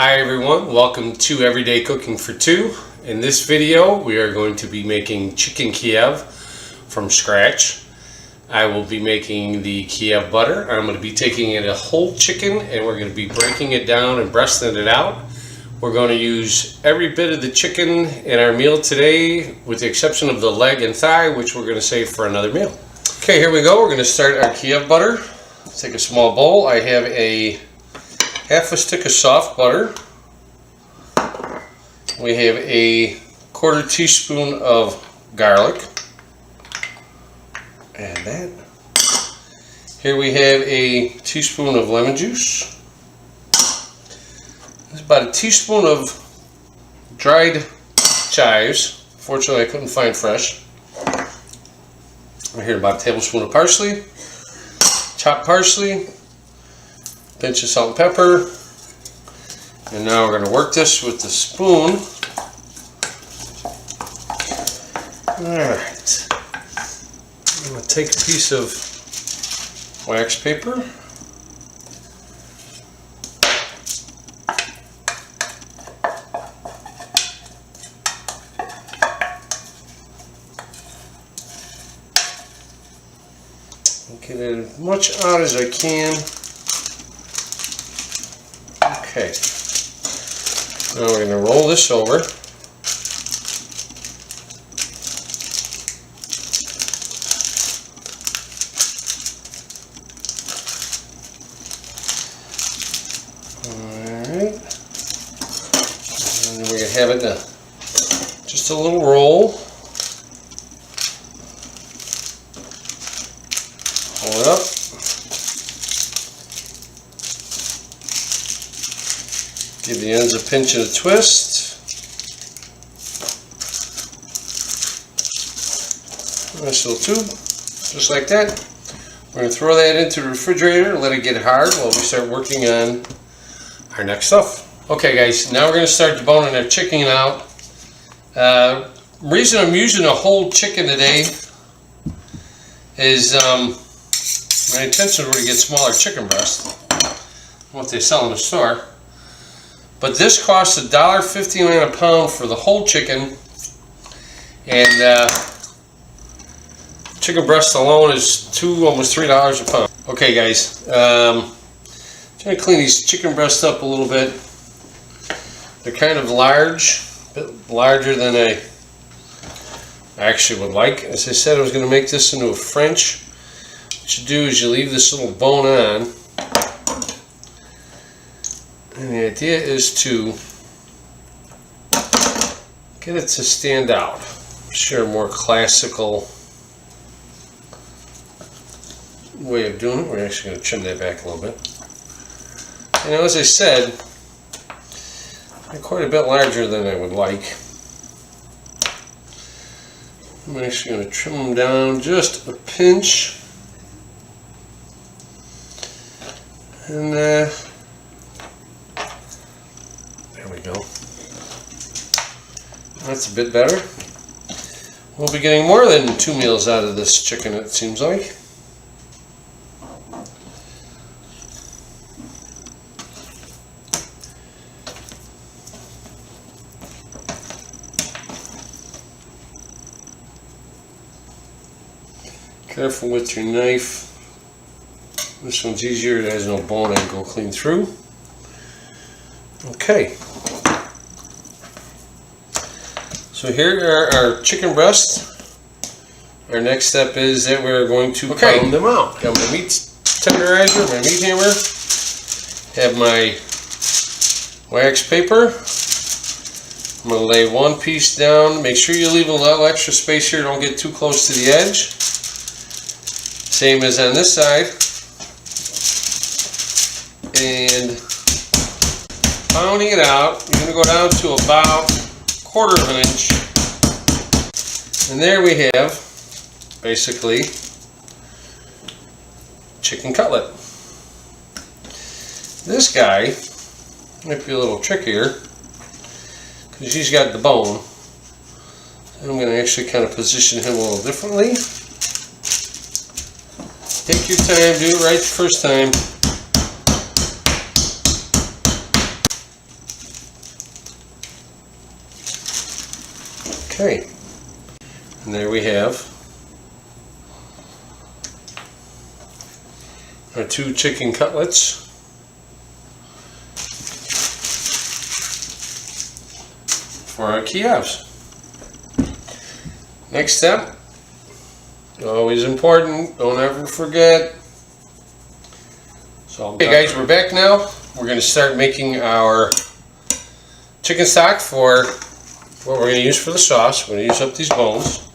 Hi everyone, welcome to Everyday Cooking for Two. In this video we are going to be making chicken Kiev from scratch. I will be making the Kiev butter. I'm going to be taking a whole chicken and we're going to be breaking it down and breasting it out. We're going to use every bit of the chicken in our meal today with the exception of the leg and thigh, which we're going to save for another meal. Okay, here we go. We're going to start our Kiev butter. Let's take a small bowl. I have a half a stick of soft butter. We have a 1/4 teaspoon of garlic. Add that. Here we have a teaspoon of lemon juice. There's about a teaspoon of dried chives. Fortunately, I couldn't find fresh. Right here, about a tablespoon of parsley. Chopped parsley. Pinch of salt and pepper. And now we're going to work this with the spoon. Alright. I'm going to take a piece of wax paper. Get as much out as I can. Okay. Now we're going to roll this over. Alright. And then we're going to have it just a little roll. Hold it up. Give the ends a pinch and a twist. Nice little tube, just like that. We're going to throw that into the refrigerator and let it get hard while we start working on our next stuff. Okay guys, now we're going to start deboning our chicken out. Reason I'm using a whole chicken today is my intention was to get smaller chicken breasts, what they sell in the store. But this costs $1.59 a pound for the whole chicken, and chicken breast alone is almost $3 a pound. Okay guys, trying to clean these chicken breasts up a little bit. They're kind of large, a bit larger than I actually would like. As I said, I was going to make this into a French. What you do is you leave this little bone on. And the idea is to get it to stand out. Sure, a more classical way of doing it. We're actually going to trim that back a little bit. You know, as I said, they're quite a bit larger than I would like. I'm actually going to trim them down just a pinch. And there we go. That's a bit better. We'll be getting more than 2 meals out of this chicken, it seems like. Careful with your knife. This one's easier, it has no bone, I can go clean through. Okay. So here are our chicken breasts. Our next step is that we're going to pound them out. Got my meat tenderizer, my meat hammer. Have my wax paper. I'm going to lay one piece down. Make sure you leave a little extra space here, don't get too close to the edge. Same as on this side. And pounding it out, you're going to go down to about 1/4 of an inch. And there we have, basically, chicken cutlet. This guy might be a little trickier because he's got the bone. I'm going to actually kind of position him a little differently. Take your time, do it right the first time. Okay, and there we have our 2 chicken cutlets. For our Kievs. Next step, always important, don't ever forget. So, okay guys, we're back now. We're going to start making our chicken stock for what we're going to use for the sauce. We're going to use up these bones.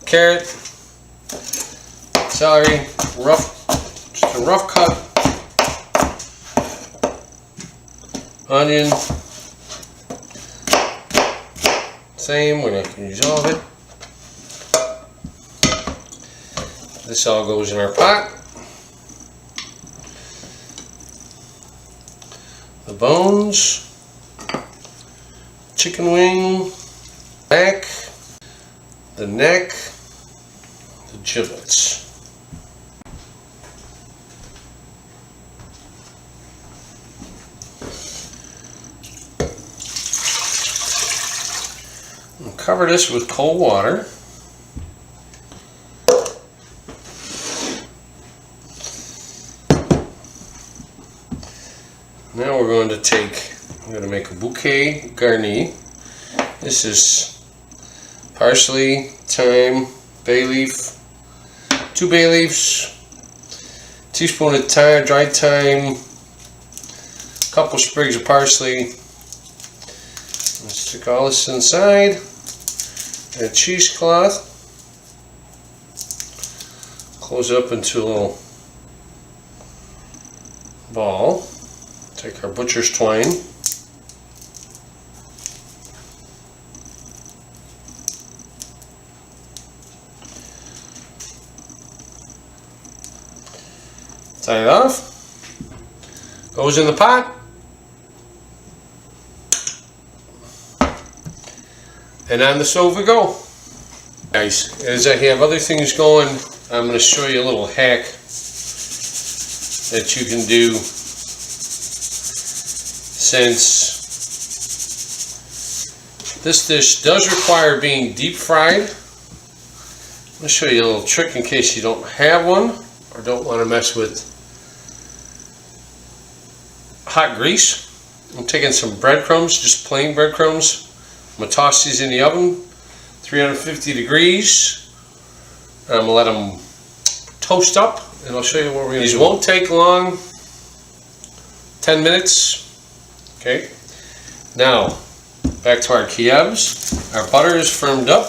Carrot, celery, just a rough cut. Onion, same, we're not going to use all of it. This all goes in our pot. The bones, chicken wing, back, the neck, the giblets. Cover this with cold water. Now we're going to I'm going to make a bouquet garni. This is parsley, thyme, bay leaf, 2 bay leaves, teaspoon of thyme, dried thyme, a couple sprigs of parsley. Let's stick all this inside. A cheesecloth. Close it up into a little ball. Take our butcher's twine. Tie it off. Goes in the pot. And on the stove we go. Guys, as I have other things going, I'm going to show you a little hack that you can do, since this dish does require being deep fried. I'm going to show you a little trick in case you don't have one or don't want to mess with hot grease. I'm taking some breadcrumbs, just plain breadcrumbs. I'm going to toss these in the oven, 350 degrees. I'm going to let them toast up, and I'll show you what we're going to do. These won't take long, 10 minutes. Okay, now back to our Kievs. Our butter is firmed up.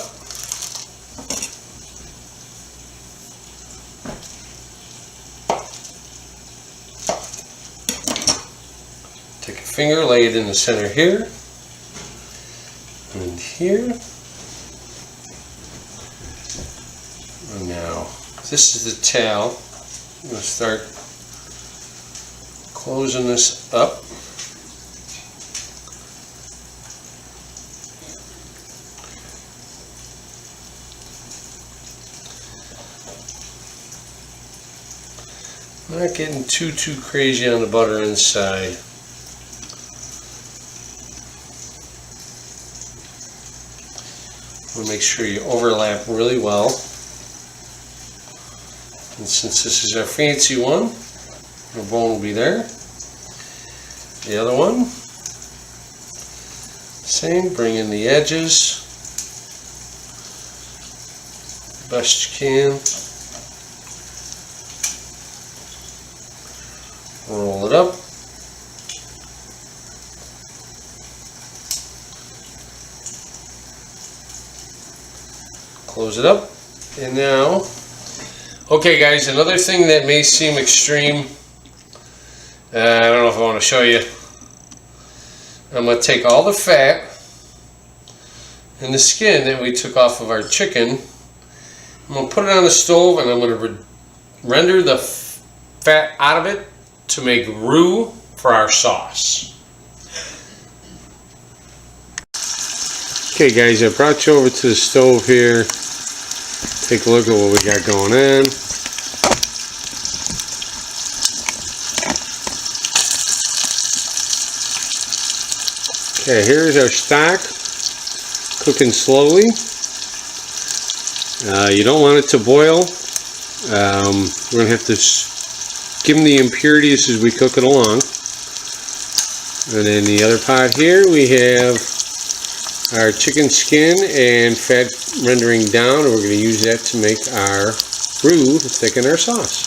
Take a finger, lay it in the center here. And here. And now, this is the towel. I'm going to start closing this up. Not getting too crazy on the butter inside. We'll make sure you overlap really well. And since this is our fancy one, the bone will be there. The other one, same, bring in the edges best you can. Roll it up. Close it up. And now, okay guys, another thing that may seem extreme, I don't know if I want to show you. I'm going to take all the fat and the skin that we took off of our chicken. I'm going to put it on the stove, and I'm going to render the fat out of it to make roux for our sauce. Okay guys, I brought you over to the stove here. Take a look at what we got going on. Okay, here's our stock, cooking slowly. You don't want it to boil. We're going to have to skim the impurities as we cook it along. And in the other pot here we have our chicken skin and fat rendering down, and we're going to use that to make our roux to thicken our sauce.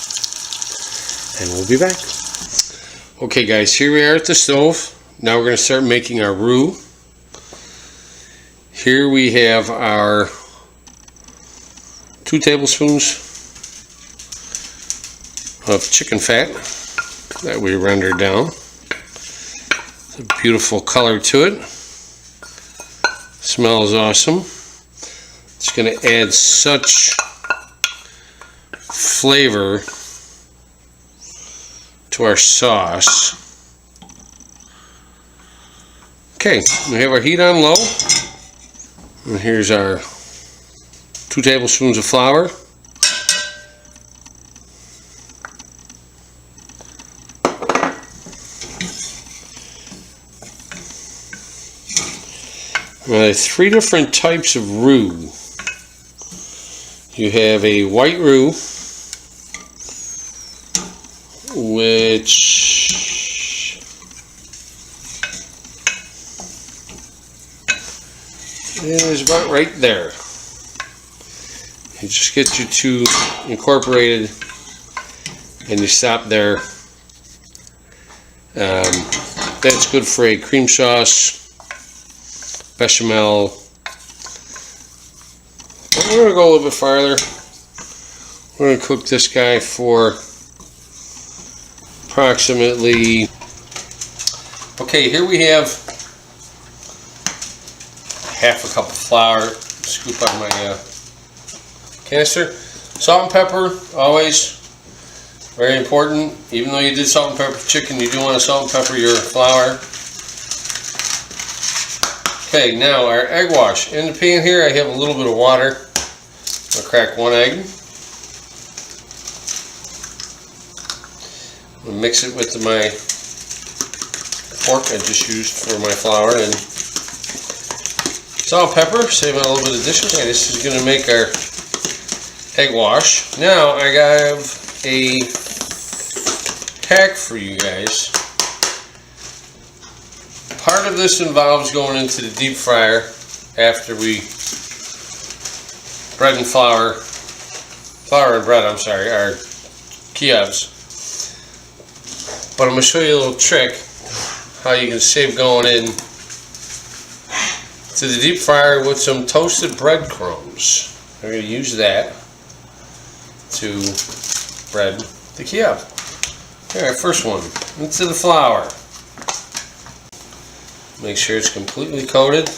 And we'll be back. Okay guys, here we are at the stove. Now we're going to start making our roux. Here we have our 2 tablespoons of chicken fat that we rendered down. It's a beautiful color to it. Smells awesome. It's going to add such flavor to our sauce. Okay, we have our heat on low. And here's our 2 tablespoons of flour. There are 3 different types of roux. You have a white roux, which is about right there. You just get your 2 incorporated and you stop there. That's good for a cream sauce, bechamel. But we're going to go a little bit farther. We're going to cook this guy for approximately, okay, here we have half a cup of flour. Scoop out my canister. Salt and pepper, always very important. Even though you did salt and pepper chicken, you do want to salt and pepper your flour. Okay, now our egg wash. In the pan here I have a little bit of water. I'll crack 1 egg. I'll mix it with my fork I just used for my flour, and salt and pepper, save a little bit of dishes. Okay, this is going to make our egg wash. Now I have a hack for you guys. Part of this involves going into the deep fryer after we our Kievs. But I'm going to show you a little trick how you can save going in to the deep fryer with some toasted breadcrumbs. We're going to use that to bread the Kiev. Alright, first one, into the flour. Make sure it's completely coated.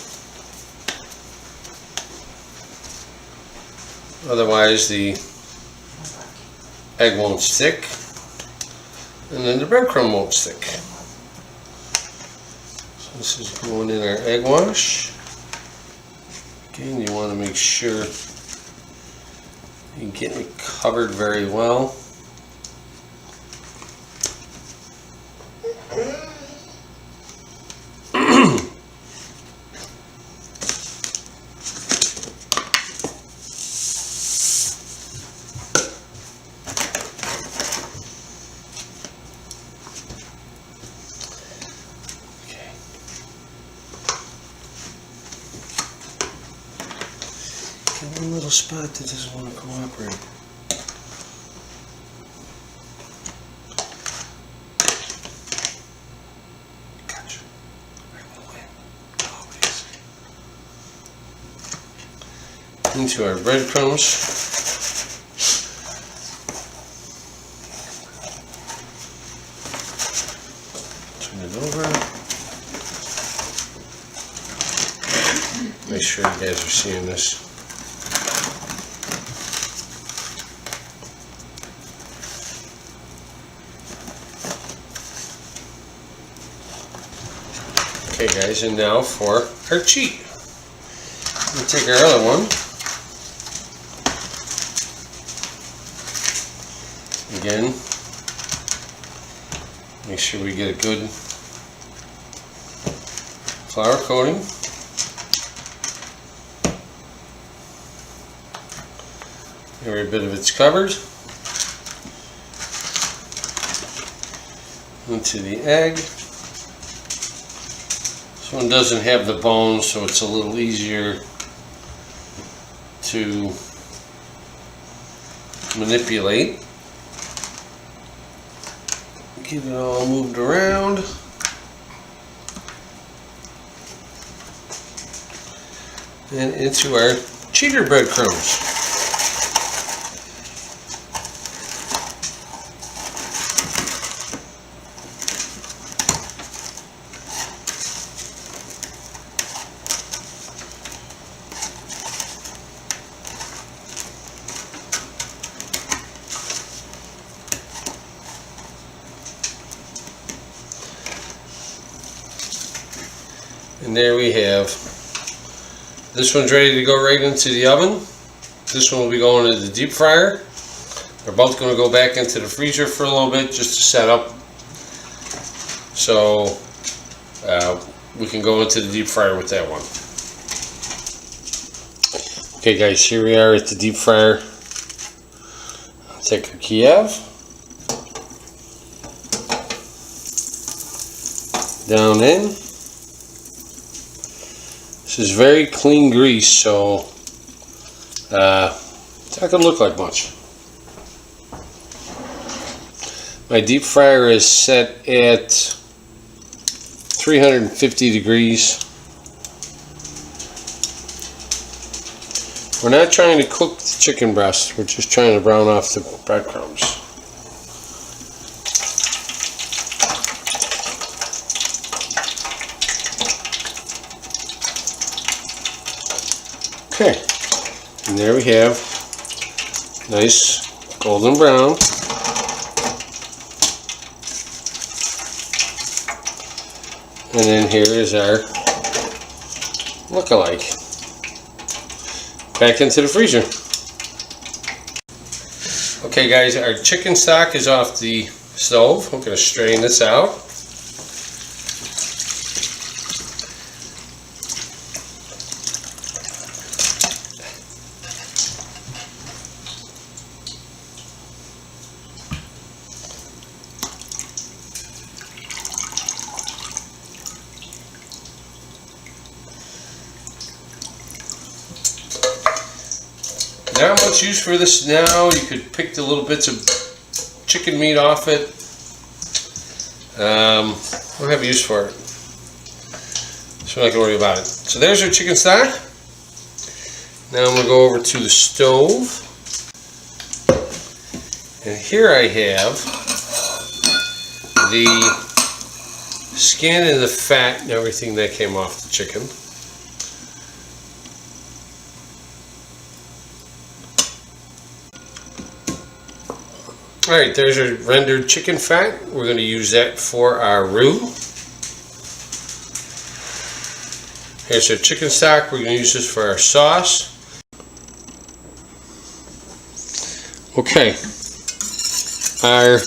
Otherwise the egg won't stick, and then the breadcrumb won't stick. So this is going in our egg wash. Again, you want to make sure you get it covered very well. One little spot that doesn't want to cooperate. Gotcha. I will win. Always. Into our breadcrumbs. Turn it over. Make sure you guys are seeing this. Okay guys, and now for our cheat. We'll take our other one. Again, make sure we get a good flour coating. Every bit of it's covered. Into the egg. This one doesn't have the bones, so it's a little easier to manipulate. Get it all moved around. And into our cheater breadcrumbs. And there we have, this one's ready to go right into the oven. This one will be going into the deep fryer. They're both going to go back into the freezer for a little bit just to set up, so we can go into the deep fryer with that one. Okay guys, here we are at the deep fryer. I'll take our Kiev. Down in. This is very clean grease, so it's not going to look like much. My deep fryer is set at 350 degrees. We're not trying to cook the chicken breast, we're just trying to brown off the breadcrumbs. Okay, and there we have nice golden brown. And then here is our look-alike. Back into the freezer. Okay guys, our chicken stock is off the stove. I'm going to strain this out. Not much use for this now. You could pick the little bits of chicken meat off it. We'll have use for it, so I'm not going to worry about it. So there's our chicken stock. Now I'm going to go over to the stove. And here I have the skin and the fat and everything that came off the chicken. Alright, there's our rendered chicken fat. We're going to use that for our roux. Here's our chicken stock. We're going to use this for our sauce. Okay. Our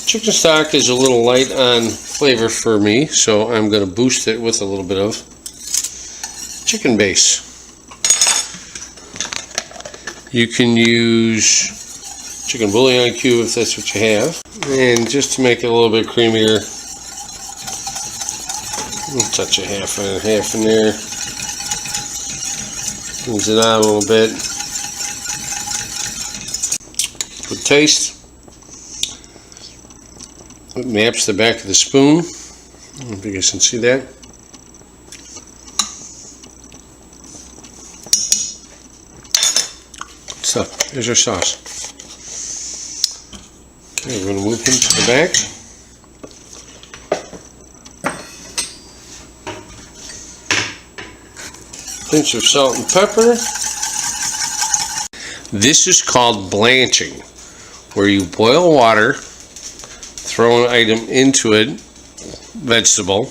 chicken stock is a little light on flavor for me, so I'm going to boost it with a little bit of chicken base. You can use chicken bouillon cube if that's what you have, and just to make it a little bit creamier, we'll touch a half and half in there, cleans it out a little bit. Good taste. It maps the back of the spoon. I don't know if you guys can see that. Good stuff. Here's our sauce. Okay, we're going to move him to the back. Pinch of salt and pepper. This is called blanching, where you boil water, throw an item into it, vegetable,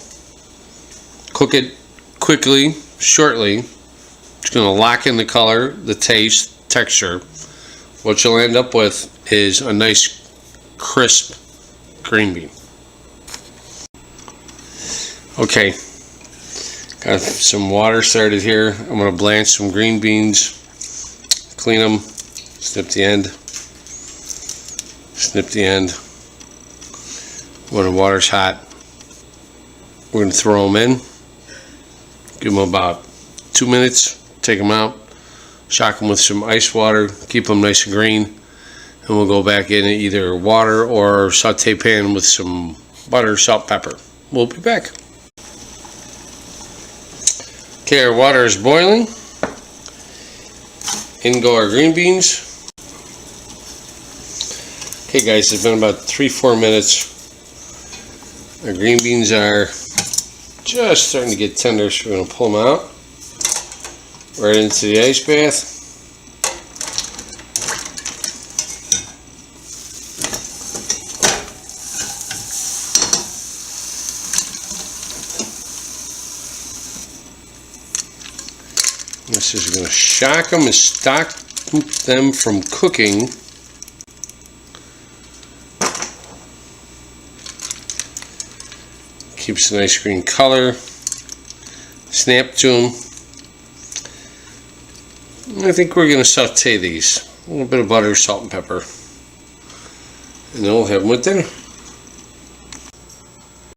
cook it quickly, shortly. It's going to lock in the color, the taste, texture. What you'll end up with is a nice crisp green bean. Okay, got some water started here. I'm going to blanch some green beans, clean them, snip the end, When the water's hot, we're going to throw them in, give them about 2 minutes, take them out, shock them with some ice water, keep them nice and green, and we'll go back in either water or saute pan with some butter, salt, pepper. We'll be back. Okay, our water is boiling. In go our green beans. Okay guys, it's been about 3-4 minutes. Our green beans are just starting to get tender, so we're going to pull them out right into the ice bath. This is going to shock them and stop them from cooking. Keeps a nice green color. Snap to them. I think we're going to saute these. A little bit of butter, salt, and pepper. And then we'll have them with dinner.